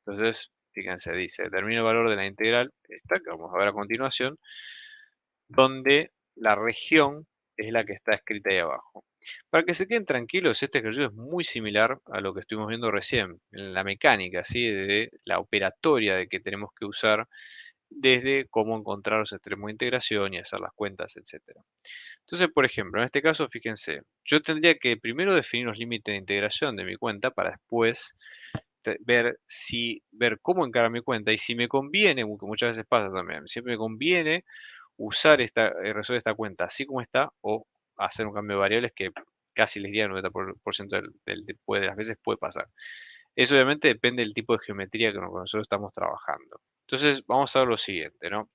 Entonces, fíjense, dice, determina el valor de la integral, esta que vamos a ver a continuación, donde la región es la que está escrita ahí abajo. Para que se queden tranquilos, este ejercicio es muy similar a lo que estuvimos viendo recién, en la mecánica, ¿sí? De la operatoria de que tenemos que usar desde cómo encontrar los extremos de integración y hacer las cuentas, etcétera. Entonces, por ejemplo, en este caso, fíjense, yo tendría que primero definir los límites de integración de mi cuenta para después ver cómo encarar mi cuenta y si me conviene, que muchas veces pasa también, siempre me conviene usar resolver esta cuenta así como está o hacer un cambio de variables que casi les diría el 90% de las veces puede pasar. Eso obviamente depende del tipo de geometría que nosotros estamos trabajando. Entonces, vamos a ver lo siguiente, ¿no?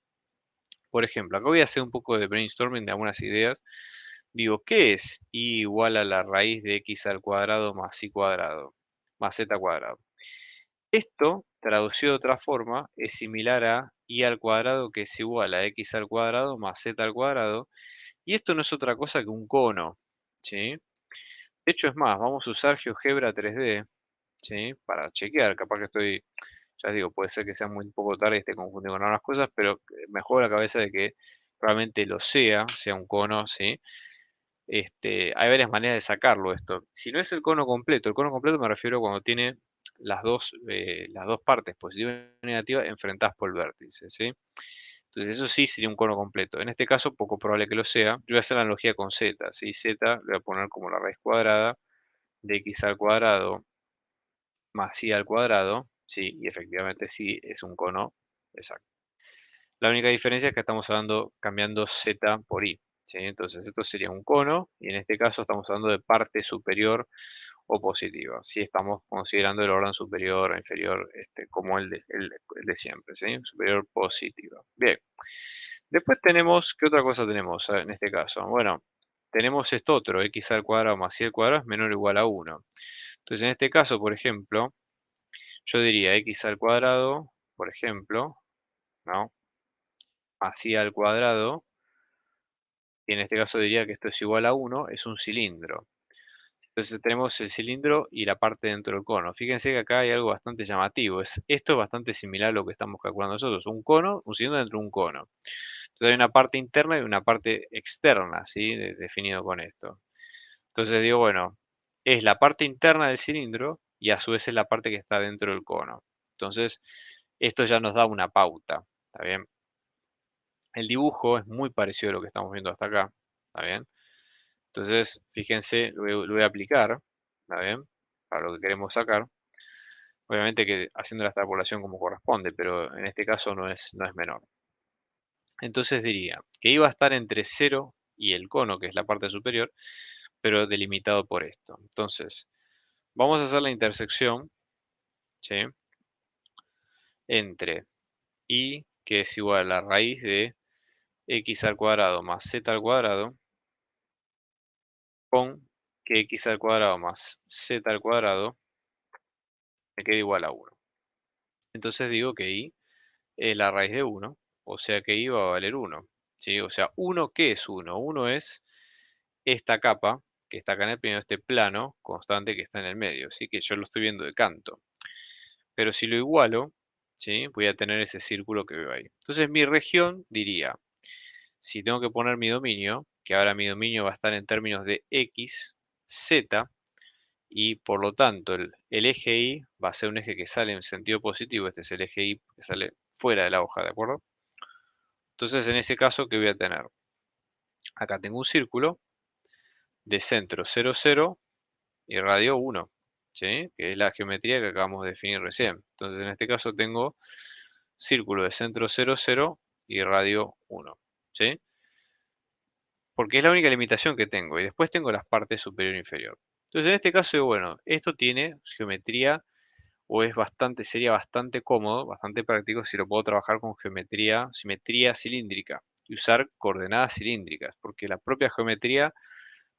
Por ejemplo, acá voy a hacer un poco de brainstorming de algunas ideas. Digo, ¿qué es y igual a la raíz de x al cuadrado más y cuadrado más z cuadrado? Esto, traducido de otra forma, es similar a y al cuadrado que es igual a x al cuadrado más z al cuadrado. Y esto no es otra cosa que un cono, ¿sí? De hecho, es más, vamos a usar GeoGebra 3D, ¿sí? Para chequear, capaz que estoy, ya les digo, puede ser que sea muy poco tarde y esté confundido con otras cosas, pero me juego la cabeza de que probablemente lo sea un cono, ¿sí? Hay varias maneras de sacarlo esto. Si no es el cono completo me refiero cuando tiene las dos partes, positiva y negativa, enfrentadas por el vértice, ¿sí? Entonces eso sí sería un cono completo. En este caso, poco probable que lo sea. Yo voy a hacer la analogía con z, ¿sí? Z le voy a poner como la raíz cuadrada de x al cuadrado más y al cuadrado, ¿sí? Y efectivamente sí es un cono exacto. La única diferencia es que estamos hablando cambiando z por y, ¿sí? Entonces esto sería un cono y en este caso estamos hablando de parte superior o positiva. Si estamos considerando el orden superior o inferior como el de siempre, ¿sí? Superior positiva. Bien. Después tenemos, ¿qué otra cosa tenemos en este caso? Bueno, tenemos esto otro, x al cuadrado más y al cuadrado es menor o igual a 1. Entonces en este caso, por ejemplo, yo diría x al cuadrado, por ejemplo, ¿no? Más y al cuadrado, y en este caso diría que esto es igual a 1, es un cilindro. Entonces tenemos el cilindro y la parte dentro del cono. Fíjense que acá hay algo bastante llamativo. Esto es bastante similar a lo que estamos calculando nosotros. Un cono, un cilindro dentro de un cono. Entonces hay una parte interna y una parte externa, ¿sí? Definido con esto. Entonces digo, bueno, es la parte interna del cilindro y a su vez es la parte que está dentro del cono. Entonces, esto ya nos da una pauta, ¿está bien? El dibujo es muy parecido a lo que estamos viendo hasta acá, ¿está bien? Entonces, fíjense, lo voy a aplicar, ¿está bien? Para lo que queremos sacar. Obviamente que haciendo la extrapolación como corresponde, pero en este caso no es menor. Entonces diría que iba a estar entre 0 y el cono, que es la parte superior, pero delimitado por esto. Entonces, vamos a hacer la intersección, ¿sí? Entre y, que es igual a la raíz de x al cuadrado más z al cuadrado, con que x al cuadrado más z al cuadrado me queda igual a 1. Entonces digo que y es la raíz de 1, o sea que y va a valer 1, ¿sí? O sea, 1, ¿qué es 1? 1 es esta capa que está acá en el primero, este plano constante que está en el medio, ¿sí? Que yo lo estoy viendo de canto. Pero si lo igualo, ¿sí? Voy a tener ese círculo que veo ahí. Entonces mi región diría, si tengo que poner mi dominio, que ahora mi dominio va a estar en términos de x, z, y por lo tanto el eje y va a ser un eje que sale en sentido positivo, este es el eje y que sale fuera de la hoja, ¿de acuerdo? Entonces en ese caso, ¿qué voy a tener? Acá tengo un círculo de centro 0, 0 y radio 1, ¿sí? Que es la geometría que acabamos de definir recién. Entonces en este caso tengo círculo de centro 0, 0 y radio 1, ¿sí? Porque es la única limitación que tengo. Y después tengo las partes superior e inferior. Entonces en este caso, bueno, esto tiene geometría o sería bastante cómodo, bastante práctico si lo puedo trabajar con simetría cilíndrica y usar coordenadas cilíndricas, porque la propia geometría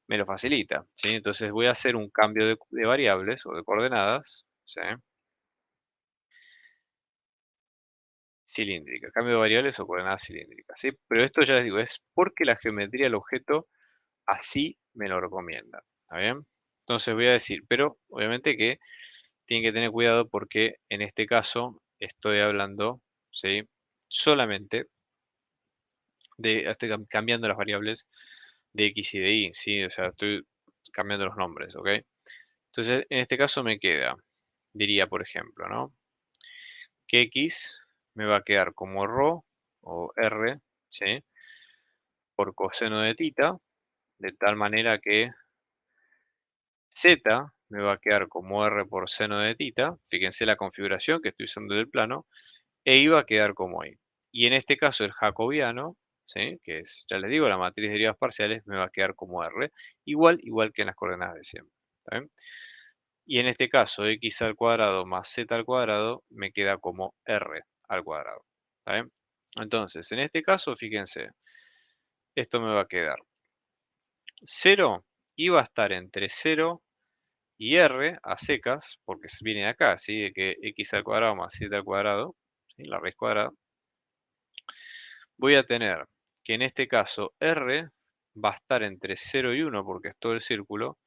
me lo facilita, ¿sí? Entonces voy a hacer un cambio de variables o de coordenadas, ¿sí? Cilíndricas, cambio de variables o coordenadas cilíndricas, ¿sí? Pero esto ya les digo, es porque la geometría del objeto así me lo recomienda, ¿está bien? Entonces voy a decir, pero obviamente que tienen que tener cuidado porque en este caso estoy hablando, ¿sí? Solamente estoy cambiando las variables de X y de Y, ¿sí? O sea, estoy cambiando los nombres, ¿ok? Entonces, en este caso me queda, diría, por ejemplo, ¿no? Que X me va a quedar como ρ o R, ¿sí? Por coseno de tita, de tal manera que Z me va a quedar como R por seno de tita, fíjense la configuración que estoy usando del plano, e iba a quedar como Y. Y en este caso el jacobiano, ¿sí? Que es, ya les digo, la matriz de derivadas parciales, me va a quedar como R, igual que en las coordenadas de siempre. ¿Está bien? Y en este caso, x al cuadrado más z al cuadrado me queda como r al cuadrado. ¿Está bien? Entonces, en este caso, fíjense, esto me va a quedar 0 iba a estar entre 0 y r a secas, porque viene de acá, ¿sí? De que x al cuadrado más z al cuadrado, ¿sí? La raíz cuadrada. Voy a tener que en este caso r va a estar entre 0 y 1 porque es todo el círculo,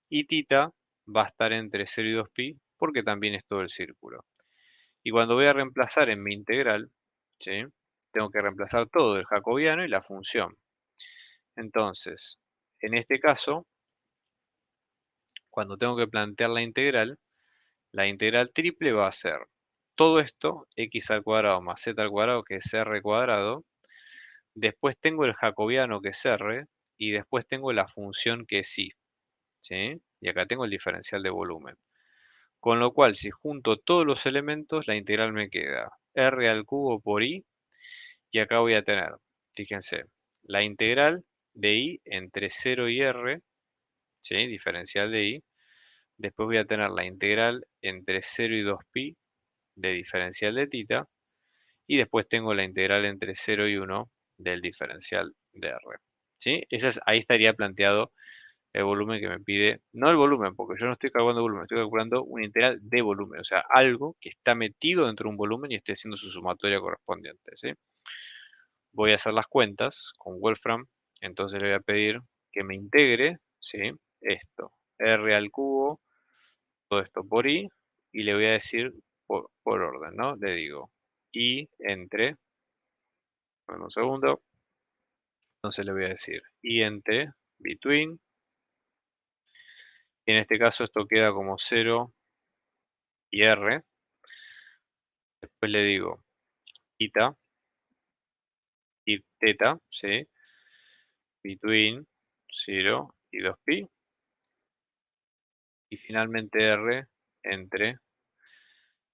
y tita va a estar entre 0 y 2pi porque también es todo el círculo. Y cuando voy a reemplazar en mi integral, ¿sí? Tengo que reemplazar todo, el jacobiano y la función. Entonces, en este caso, cuando tengo que plantear la integral triple va a ser todo esto, x al cuadrado más z al cuadrado, que es r cuadrado. Después tengo el jacobiano, que es r, y después tengo la función, que es y. ¿Sí? Y acá tengo el diferencial de volumen. Con lo cual, si junto todos los elementos, la integral me queda r al cubo por y. Y acá voy a tener, fíjense, la integral de y entre 0 y r, ¿sí? Diferencial de y. Después voy a tener la integral entre 0 y 2pi de diferencial de tita. Y después tengo la integral entre 0 y 1 del diferencial de r. ¿Sí? Ahí estaría planteado el volumen que me pide, no el volumen, porque yo no estoy calculando volumen, estoy calculando una integral de volumen, o sea, algo que está metido dentro de un volumen y estoy haciendo su sumatoria correspondiente, ¿sí? Voy a hacer las cuentas con Wolfram, entonces le voy a pedir que me integre, ¿sí? Esto, r al cubo, todo esto por y le voy a decir por orden, ¿no? Le digo y entre, bueno, un segundo, entonces le voy a decir y entre between, y en este caso esto queda como 0 y r, después le digo theta y teta, ¿sí? Between 0 y 2pi, y finalmente r entre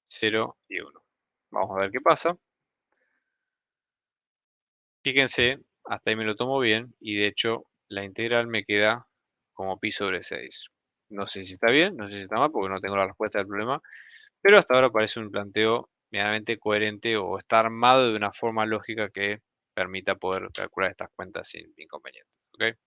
0 y 1. Vamos a ver qué pasa. Fíjense, hasta ahí me lo tomo bien y de hecho la integral me queda como pi sobre 6. No sé si está bien, no sé si está mal porque no tengo la respuesta del problema, pero hasta ahora parece un planteo medianamente coherente o está armado de una forma lógica que permita poder calcular estas cuentas sin inconvenientes. ¿Ok?